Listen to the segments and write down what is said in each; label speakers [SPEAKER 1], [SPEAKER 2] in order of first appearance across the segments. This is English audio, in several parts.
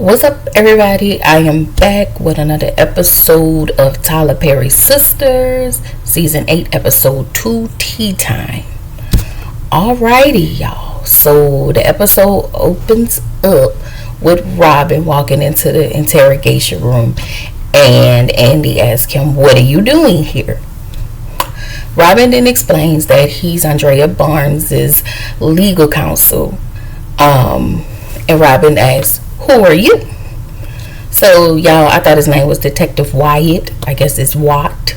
[SPEAKER 1] What's up, everybody? I am back with another episode of Tyler Perry's Sisters, Season 8, Episode 2, Tea Time. Alrighty, y'all. So, the episode opens up with Robin walking into the interrogation room, and Andy asks him, "What are you doing here?" Robin then explains that he's Andrea Barnes's legal counsel. And Robin asks, "Who are you?" So, y'all, I thought his name was Detective Wyatt. I guess it's Watt.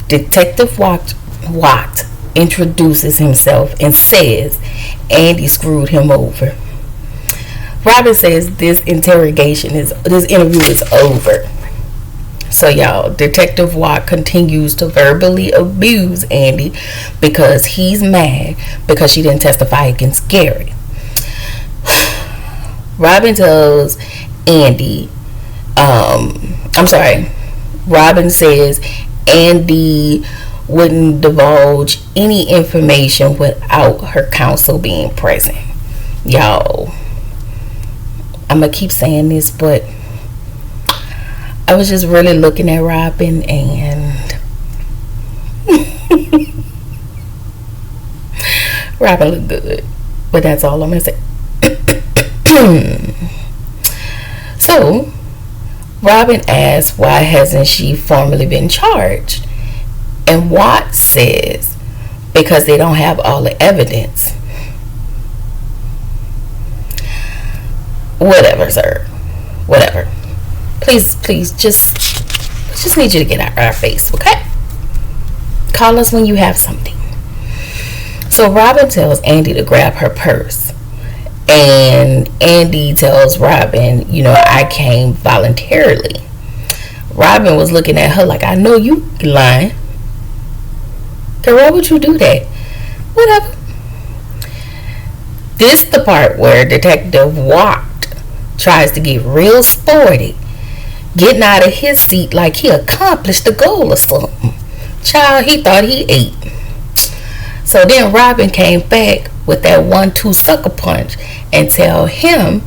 [SPEAKER 1] Detective Watt introduces himself and says Andy screwed him over. Robin says this interview is over. So, y'all, Detective Watt continues to verbally abuse Andy because he's mad because she didn't testify against Gary. Robin tells Andy, Robin says Andy wouldn't divulge any information without her counsel being present. Y'all, I'm going to keep saying this, but I was just really looking at Robin and Robin looked good, but that's all I'm going to say. So, Robin asks why hasn't she formally been charged? And Watt says because they don't have all the evidence. Whatever, sir. Whatever. Please, just need you to get out of our face, okay? Call us when you have something. So Robin tells Andy to grab her purse. And Andy tells Robin, I came voluntarily. Robin was looking at her like, I know you lying. Girl, why would you do that? Whatever. This the part where Detective Watt tries to get real sporty, getting out of his seat like he accomplished the goal or something. Child, he thought he ate. So then Robin came back with that 1-2 sucker punch and tell him,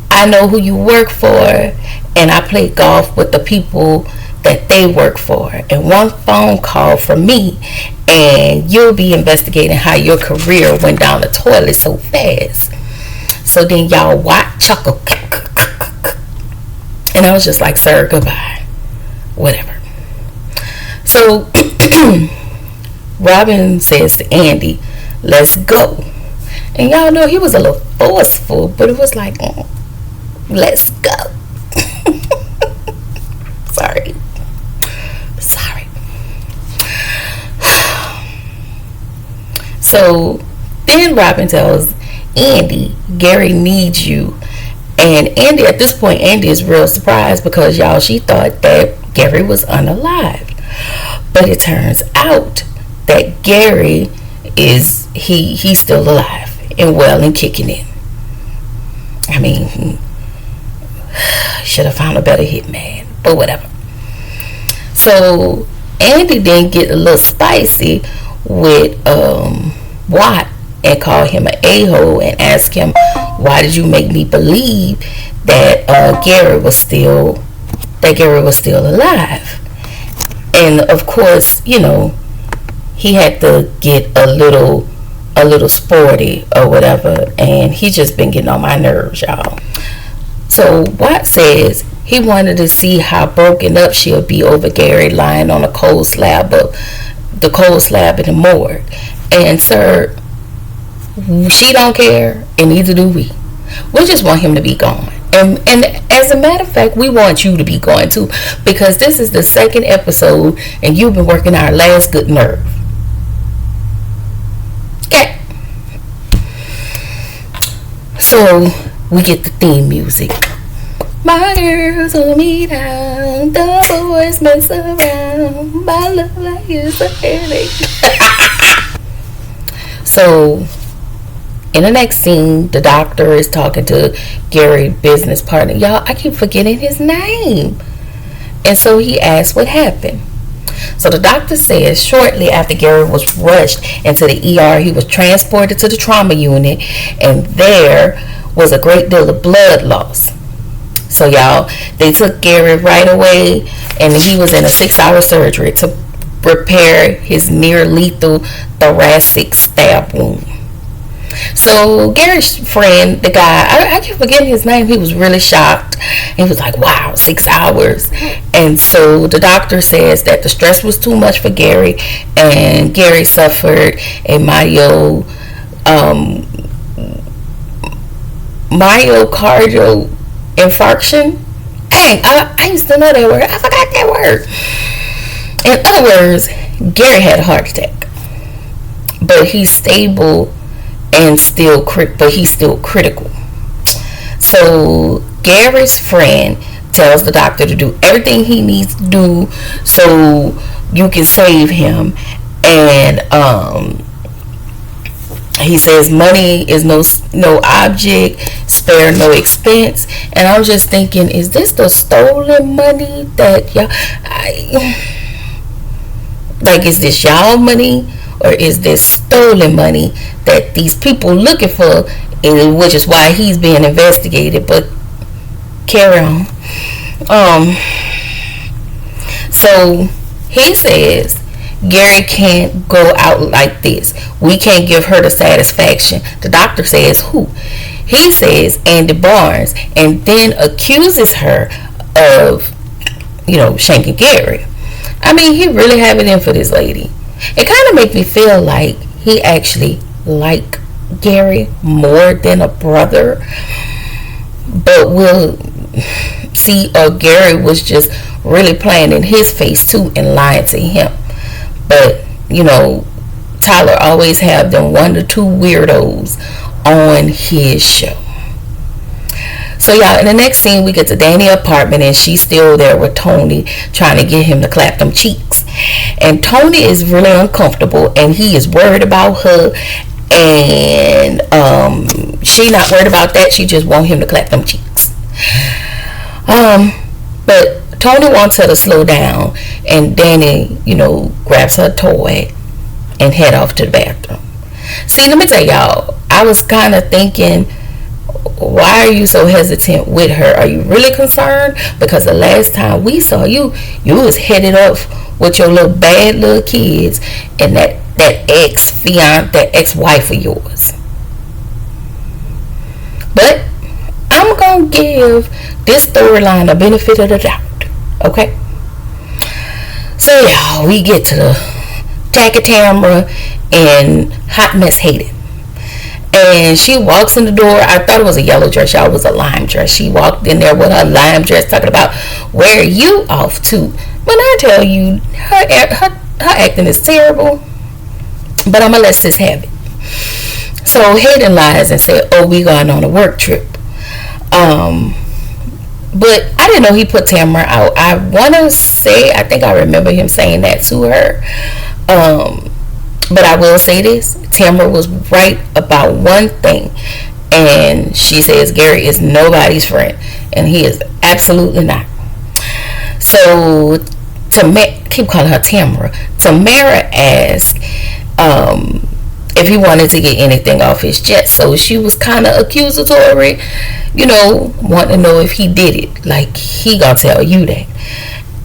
[SPEAKER 1] I know who you work for and I play golf with the people that they work for, and one phone call from me and you'll be investigating how your career went down the toilet so fast. So then y'all Watt chuckle, and I was just like, sir, goodbye, whatever. So Robin says to Andy, let's go. And y'all know he was a little forceful, but it was like, let's go. Sorry. So then Robin tells Andy, Gary needs you. And Andy, at this point, Andy is real surprised because, y'all, she thought that Gary was unalived. But it turns out that Gary is, he's still alive and well and kicking it. I mean, should have found a better hitman, but whatever. So Andy then get a little spicy with Watt and call him an a-hole and ask him, why did you make me believe that Gary was still alive? And of course, he had to get a little sporty or whatever, and he just been getting on my nerves, y'all. So Watt says he wanted to see how broken up she'll be over Gary lying on the cold slab in the morgue. And sir, she don't care, and neither do we. We just want him to be gone. And as a matter of fact, we want you to be gone too, because this is the second episode and you've been working our last good nerve. Okay. So we get the theme music. My girls hold me down, the boys mess around, my love life is a headache. So in the next scene, the doctor is talking to Gary's business partner. Y'all, I keep forgetting his name. And so he asks what happened. So the doctor says shortly after Gary was rushed into the ER, he was transported to the trauma unit, and there was a great deal of blood loss. So y'all, they took Gary right away, and he was in a 6-hour surgery to repair his near lethal thoracic stab wound. So Gary's friend, the guy, I keep forgetting his name. He was really shocked. He was like, "Wow, 6 hours." And so the doctor says that the stress was too much for Gary, and Gary suffered a myocardial infarction. Dang, I used to know that word. I forgot that word. In other words, Gary had a heart attack, but he's stable and but he's still critical. So Gary's friend tells the doctor to do everything he needs to do so you can save him, and he says money is no object, spare no expense. And I'm just thinking, is this the stolen money that y'all, like, is this y'all money, or is this stolen money that these people looking for, which is why he's being investigated? But carry on. So he says Gary can't go out like this. We can't give her the satisfaction. The doctor says who? He says Andy Barnes, and then accuses her of, shanking Gary. I mean, he really have it in for this lady. It kind of makes me feel like he actually liked Gary more than a brother. But we'll see, Gary was just really playing in his face too and lying to him. But, Tyler always have them 1 to 2 weirdos on his show. So y'all, in the next scene, we get to Danny's apartment, and she's still there with Tony, trying to get him to clap them cheeks. And Tony is really uncomfortable, and he is worried about her, and she not worried about that. She just want him to clap them cheeks. But Tony wants her to slow down, and Danny, grabs her toy and head off to the bathroom. See, let me tell y'all, I was kind of thinking, why are you so hesitant with her? Are you really concerned? Because the last time we saw you, you was headed off with your little bad little kids and that ex-wife of yours. But I'm gonna give this storyline a benefit of the doubt. Okay? So y'all, we get to the Jackie Tamara and Hot Mess Hayden. And she walks in the door. I thought it was a yellow dress. Y'all, it was a lime dress. She walked in there with her lime dress, talking about, where are you off to? When I tell you, her acting is terrible. But I'm going to let sis have it. So Hayden lies and said, oh, we going on a work trip. But I didn't know he put Tamara out. I want to say, I think I remember him saying that to her. But I will say this, Tamara was right about one thing, and she says Gary is nobody's friend, and he is absolutely not. So keep calling her Tamara. Tamara asked if he wanted to get anything off his chest, so she was kind of accusatory, wanting to know if he did it, like he gonna tell you that.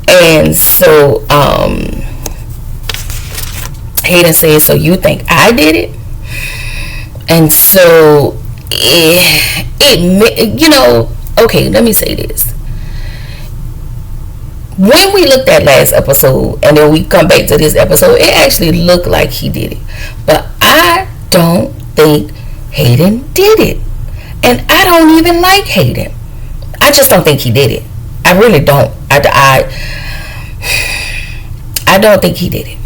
[SPEAKER 1] And so Hayden says, so you think I did it? And so okay, let me say this. When we looked at last episode and then we come back to this episode, it actually looked like he did it. But I don't think Hayden did it. And I don't even like Hayden. I just don't think he did it. I really don't. I don't think he did it.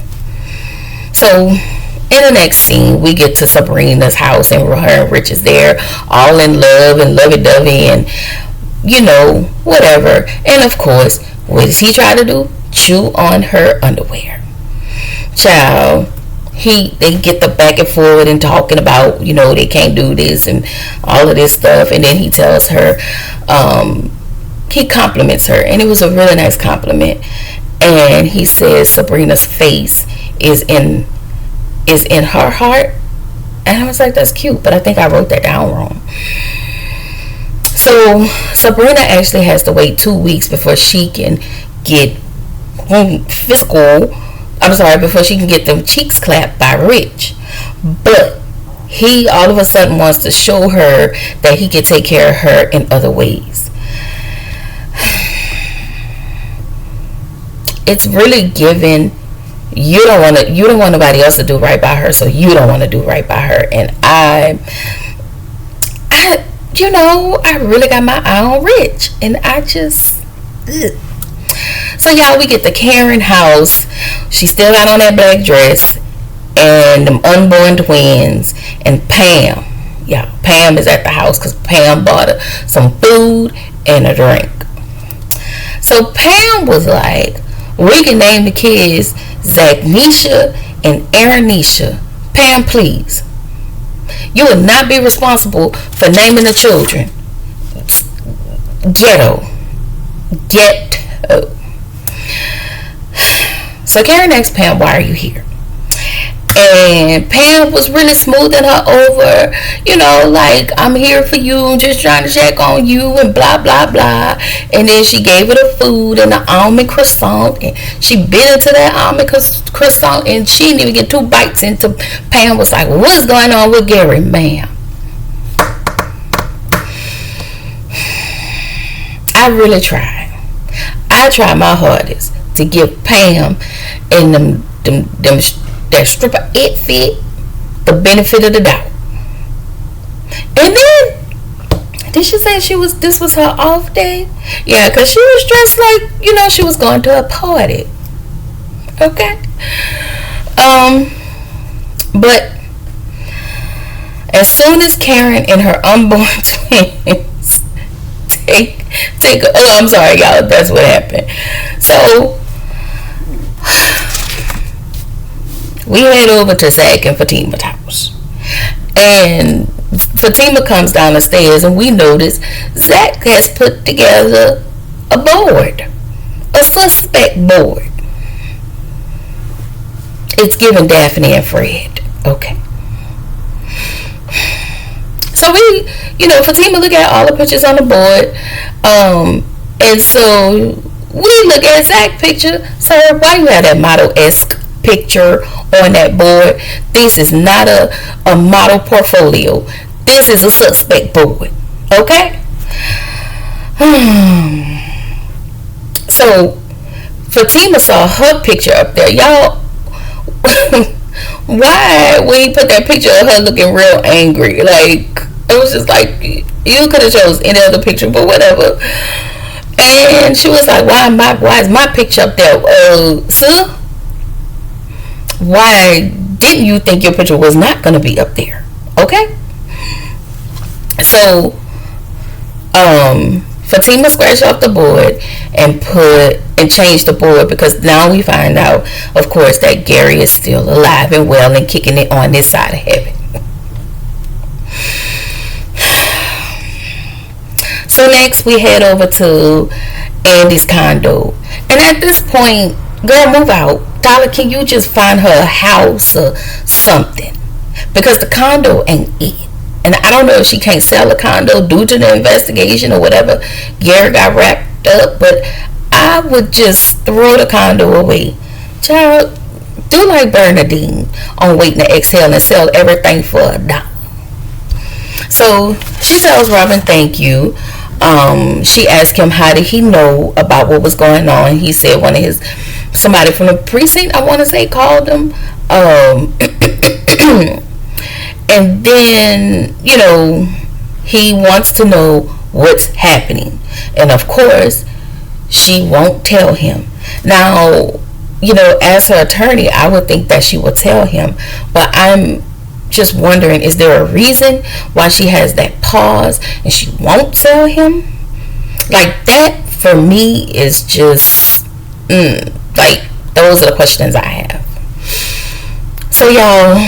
[SPEAKER 1] So in the next scene, we get to Sabrina's house, and her and Rich is there, all in love and lovey-dovey and, whatever. And of course, what does he try to do? Chew on her underwear. Child, they get the back and forward and talking about, they can't do this and all of this stuff. And then he tells her, he compliments her, and it was a really nice compliment. And he says Sabrina's face is in her heart. And I was like, that's cute, but I think I wrote that down wrong. So Sabrina actually has to wait 2 weeks before she can get before she can get them cheeks clapped by Rich. But he all of a sudden wants to show her that he can take care of her in other ways. It's really given, you don't want nobody else to do right by her, so you don't want to do right by her. And I really got my eye on Rich, and I just ugh. So y'all, we get the Karen house. She still got on that black dress and them unborn twins, and Pam. Yeah, Pam is at the house because Pam bought her some food and a drink. So Pam was like, we can name the kids Zachnisha and Aaronisha. Pam, please. You will not be responsible for naming the children. Ghetto. So Karen asked Pam, why are you here? And Pam was really smoothing her over, like, I'm here for you, just trying to check on you, and blah, blah, blah. And then she gave her the food and the almond croissant, and she bit into that almond croissant, and she didn't even get 2 bites into. Pam was like, what's going on with Gary, ma'am? I really tried. I tried my hardest to give Pam and that stripper outfit the benefit of the doubt. And then, did she say this was her off day? Yeah, because she was dressed like, she was going to a party. Okay? But as soon as Karen and her unborn twins I'm sorry, y'all, that's what happened. So we head over to Zach and Fatima's house, and Fatima comes down the stairs, and we notice Zach has put together a board, a suspect board. It's given Daphne and Fred. Okay. So we, Fatima look at all the pictures on the board, and so we look at Zach's picture. So why you have that model-esque picture on that board? This is not a model portfolio. This is a suspect board. Okay? So Fatima saw her picture up there. Y'all, why when he put that picture of her looking real angry? Like, it was just like, you could have chose any other picture, but whatever. And she was like, why is my picture up there? Sir, why didn't you think your picture was not going to be up there? Okay? So, Fatima scratched off the board and changed the board, because now we find out, of course, that Gary is still alive and well and kicking it on this side of heaven. So next we head over to Andy's condo, and at this point, girl, move out. Tyler, can you just find her a house or something? Because the condo ain't it. And I don't know if she can't sell a condo due to the investigation or whatever. Gary got wrapped up, but I would just throw the condo away. Child, do like Bernadine on Waiting to Exhale and sell everything for $1. So she tells Robin thank you. She asked him how did he know about what was going on. He said somebody from the precinct, I want to say, called him. And then, he wants to know what's happening. And of course, she won't tell him. Now, as her attorney, I would think that she would tell him. But I'm just wondering, is there a reason why she has that pause and she won't tell him? Like, that for me is just like, those are the questions I have. So y'all,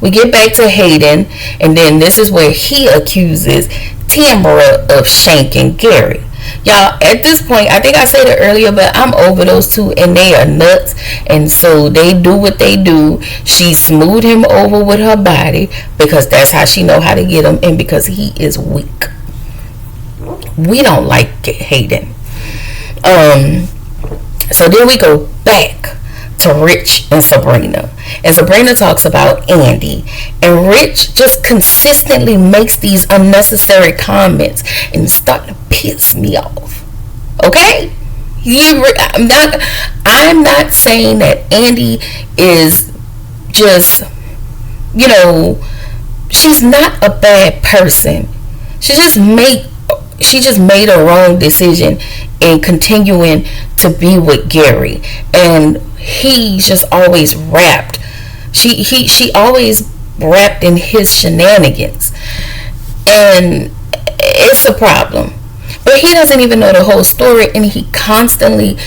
[SPEAKER 1] we get back to Hayden, and then this is where he accuses Tamara of shanking Gary. Y'all, at this point, I think I said it earlier, but I'm over those two, and they are nuts, and so they do what they do. She smoothed him over with her body because that's how she know how to get him, and because he is weak. We don't like Hayden. So then we go back to Rich and Sabrina. And Sabrina talks about Andy. And Rich just consistently makes these unnecessary comments and it's starting to piss me off. Okay? I'm not saying that Andy is just, she's not a bad person. She just made a wrong decision in continuing to be with Gary, and he's just always wrapped. She always wrapped in his shenanigans, and it's a problem. But he doesn't even know the whole story, and he constantly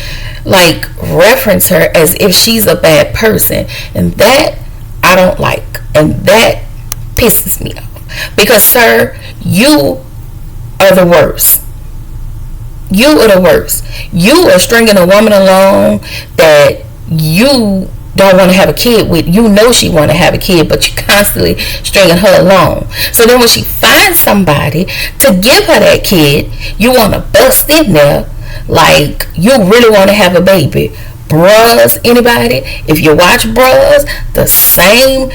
[SPEAKER 1] reference her as if she's a bad person, and that I don't like, and that pisses me off. Because, sir, you are the worst. You are the worst. You are stringing a woman along that you don't want to have a kid with. You know she want to have a kid, but you constantly stringing her along. So then when she finds somebody to give her that kid, you want to bust in there like you really want to have a baby. Bros, anybody? If you watch Bros, the same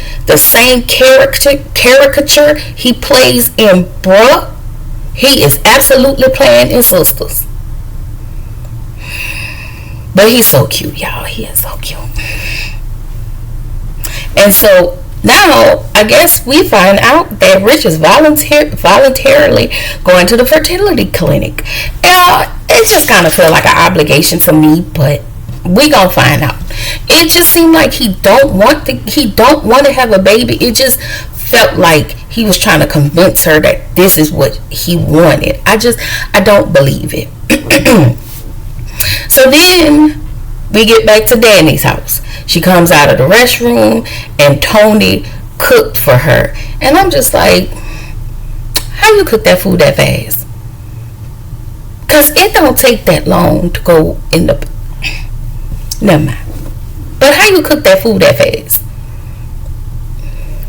[SPEAKER 1] caricature he plays in Bruh, he is absolutely playing in Sistas. But he's so cute, y'all. He is so cute. And so now I guess we find out that Rich is voluntarily going to the fertility clinic. And it just kind of felt like an obligation to me, but we gonna find out. It just seemed like he don't want to have a baby. It just felt like he was trying to convince her that this is what he wanted. I don't believe it. So then we get back to Danny's house. She comes out of the restroom and Tony cooked for her. And I'm just like, how you cook that food that fast? Because it don't take that long to go in the... Never mind. But how you cook that food that fast?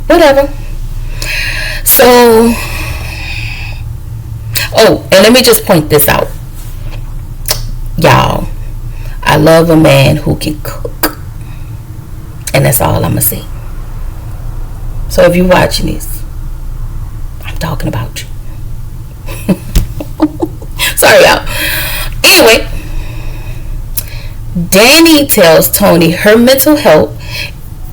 [SPEAKER 1] Whatever. So... Oh, and let me just point this out. Y'all, I love a man who can cook. And that's all I'm going to say. So if you're watching this, I'm talking about you. Sorry, y'all. Anyway, Danny tells Tony her mental health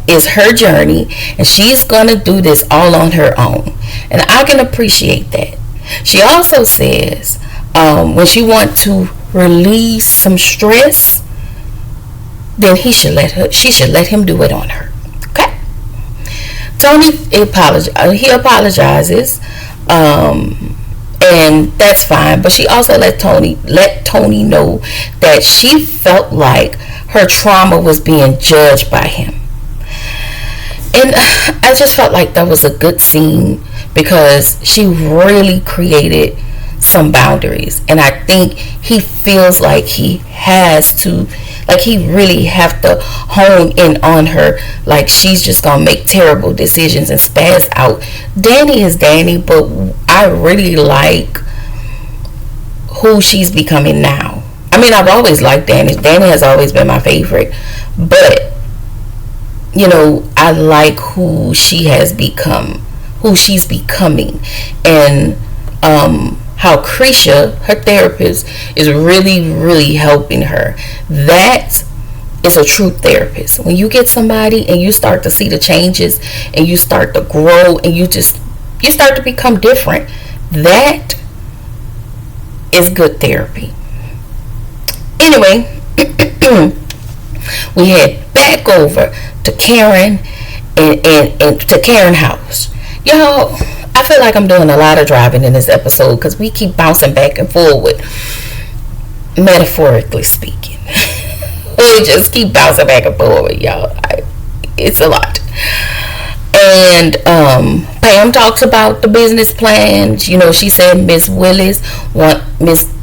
[SPEAKER 1] is her journey and she's going to do this all on her own. And I can appreciate that. She also says when she wants to release some stress, then she should let him do it on her. Okay? Tony apologizes, and that's fine. But she also let Tony know that she felt like her trauma was being judged by him. And I just felt like that was a good scene because she really created some boundaries, and I think he feels like he really have to hone in on her, like she's just gonna make terrible decisions and spaz out. Danny is Danny, but I really like who she's becoming now. I mean, I've always liked Danny. Danny has always been my favorite, but I like who she's becoming, and how Krisha, her therapist, is really, really helping her. That is a true therapist. When you get somebody and you start to see the changes and you start to grow and you start to become different, that is good therapy. Anyway, we head back over to Karen and to Karen's house. Y'all, I feel like I'm doing a lot of driving in this episode because we keep bouncing back and forward, metaphorically speaking. We just keep bouncing back and forward, y'all. It's a lot. And Pam talks about the business plans. She said Miss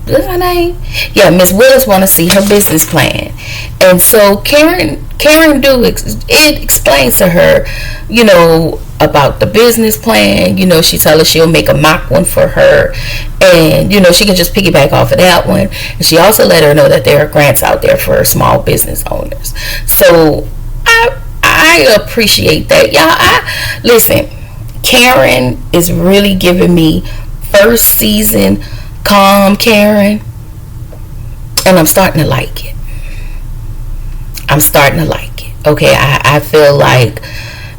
[SPEAKER 1] What's her name? Yeah, Miss Willis want to see her business plan, and so Karen it explains to her, about the business plan. She tell her she'll make a mock one for her, and she can just piggyback off of that one. And she also let her know that there are grants out there for small business owners. So I appreciate that, y'all. Listen, Karen is really giving me first season calm Karen, and I'm starting to like it. Okay, I feel like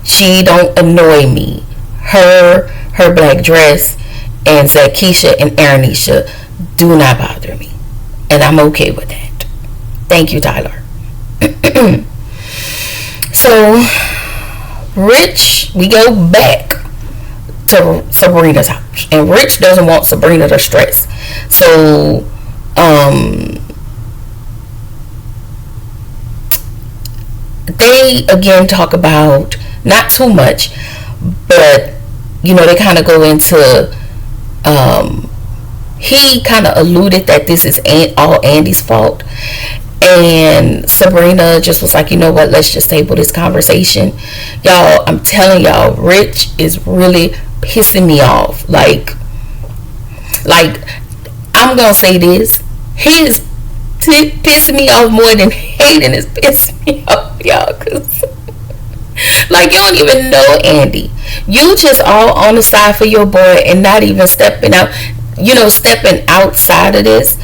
[SPEAKER 1] she don't annoy me. Her black dress and Zakisha and Aranisha do not bother me, and I'm okay with that. Thank you, Tyler. So Rich, we go back to Sabrina's house, and Rich doesn't want Sabrina to stress. So they again talk about, not too much, but they kind of go into, he kind of alluded that this is all Andy's fault, and Sabrina just was like, you know what, let's just table this conversation. Y'all, I'm telling y'all, Rich is really pissing me off. Like I'm gonna say this, he is pissing me off more than Hayden is pissing me off, y'all, cause like, you don't even know Andy. You just all on the side for your boy and not even stepping out, stepping outside of this.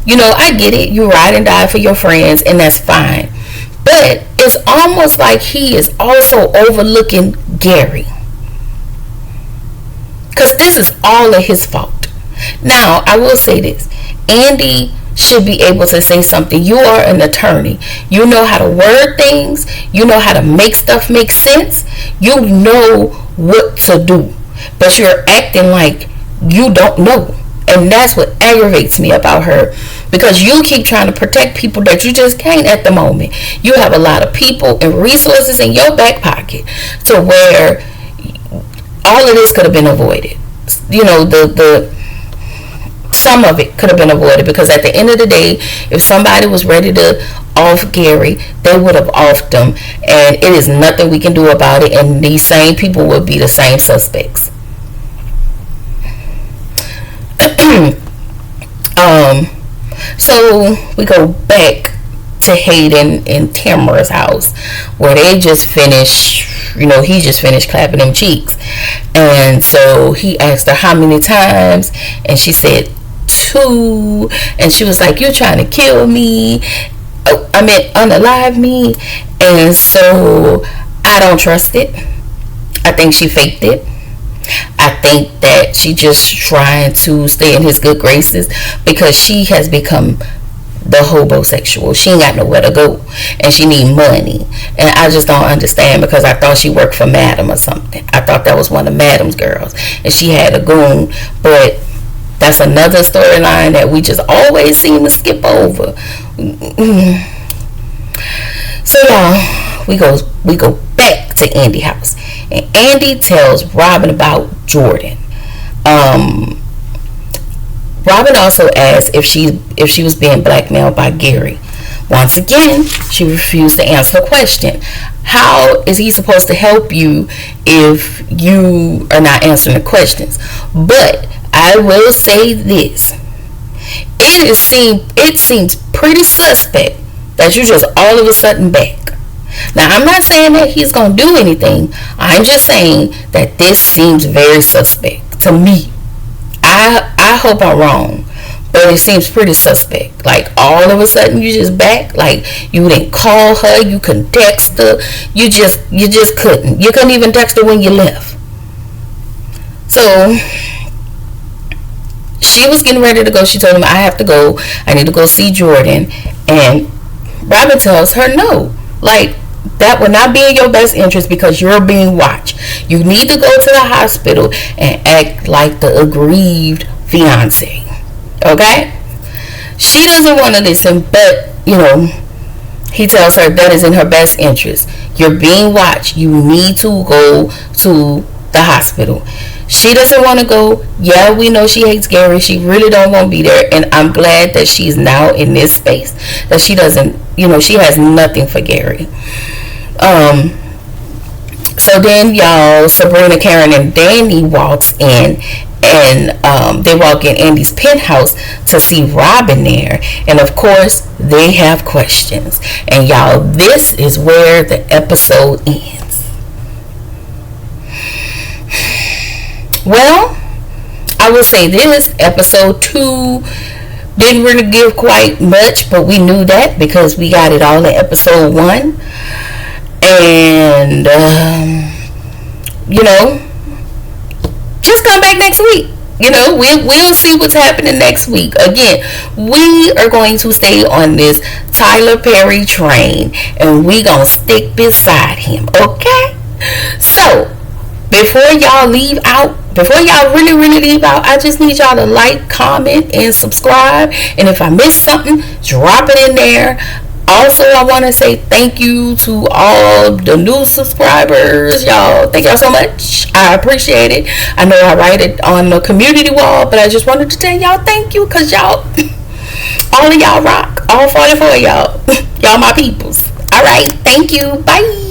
[SPEAKER 1] I get it, you ride and die for your friends, and that's fine, but it's almost like he is also overlooking Gary, because this is all of his fault. Now, I will say this, Andy should be able to say something. You are an attorney. You know how to word things. You know how to make stuff make sense. You know what to do. But you're acting like you don't know. And that's what aggravates me about her. Because you keep trying to protect people that you just can't at the moment. You have a lot of people and resources in your back pocket to where all of this could have been avoided. Some of it could have been avoided, because at the end of the day, if somebody was ready to off Gary, they would have offed him, and it is nothing we can do about it, and these same people will be the same suspects. So we go back to Hayden and Tamara's house, where they just finished, he just finished clapping them cheeks. And so he asked her how many times, and she said 2. And she was like, you're trying to kill me. Unalive me. And so I don't trust it. I think she faked it. I think that she just trying to stay in his good graces, because she has become the hobosexual. She ain't got nowhere to go, and she need money. And I just don't understand, because I thought she worked for Madam or something. I thought that was one of Madam's girls, and she had a goon. But that's another storyline that we just always seem to skip over. So y'all, we go back to Andy's house, and Andy tells Robin about Jordan. Robin also asked if she was being blackmailed by Gary. Once again, she refused to answer the question. How is he supposed to help you if you are not answering the questions? But I will say this. It seems pretty suspect that you just all of a sudden back. Now, I'm not saying that he's going to do anything. I'm just saying that this seems very suspect to me. I hope I'm wrong, but it seems pretty suspect. Like, all of a sudden you just back. Like, you didn't call her, you couldn't text her, you just couldn't. You couldn't even text her when you left. So she was getting ready to go. She told him, I have to go. I need to go see Jordan. And Robin tells her no. Like, that would not be in your best interest, because you're being watched. You need to go to the hospital and act like the aggrieved fiance. Okay? She doesn't want to listen, but, he tells her that is in her best interest. You're being watched. You need to go to the hospital. She doesn't want to go. Yeah, we know she hates Gary. She really don't want to be there. And I'm glad that she's now in this space. That she doesn't, she has nothing for Gary. So then, y'all, Sabrina, Karen, and Danny walks in. And they walk in Andy's penthouse to see Robin there. And of course, they have questions. And y'all, this is where the episode ends. Well, I will say this, episode 2 didn't really give quite much, but we knew that because we got it all in episode 1. And, just come back next week. We'll see what's happening next week. Again, we are going to stay on this Tyler Perry train, and we gonna stick beside him, okay? So, before y'all really, really leave out, I just need y'all to like, comment, and subscribe. And if I missed something, drop it in there. Also, I want to say thank you to all the new subscribers. Y'all, thank y'all so much. I appreciate it. I know I write it on the community wall, but I just wanted to tell y'all thank you, because y'all, all of y'all rock. All 44 of y'all. Y'all my peoples. All right, thank you. Bye.